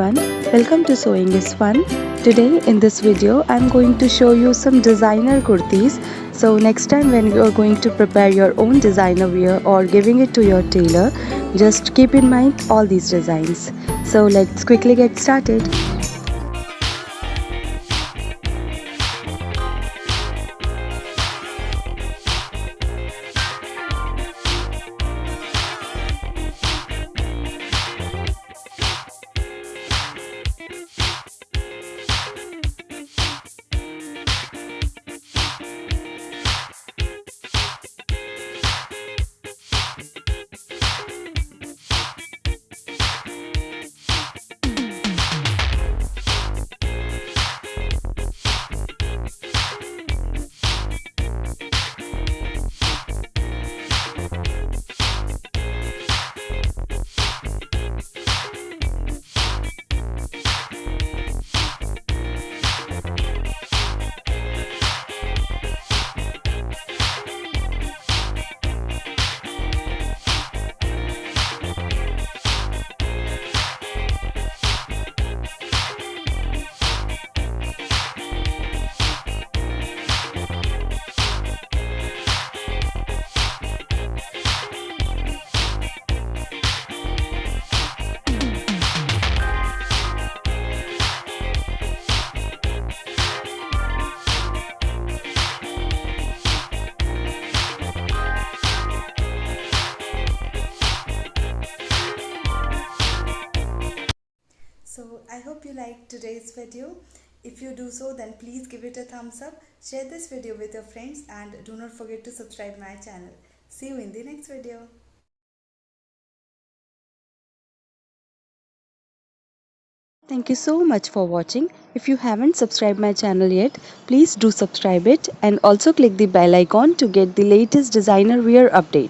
everyone, welcome to Sewing is Fun. Today in this video I'm going to show you some designer kurtis. So next time when you are going to prepare your own designer wear or giving it to your tailor, just keep in mind all these designs. So let's quickly get started. So I hope you liked today's video. If you do so, then please give it a thumbs up, share this video with your friends, and do not forget to subscribe my channel. See you in the next video. Thank you so much for watching. If you haven't subscribed my channel yet, please do subscribe it and also click the bell icon to get the latest designer wear update.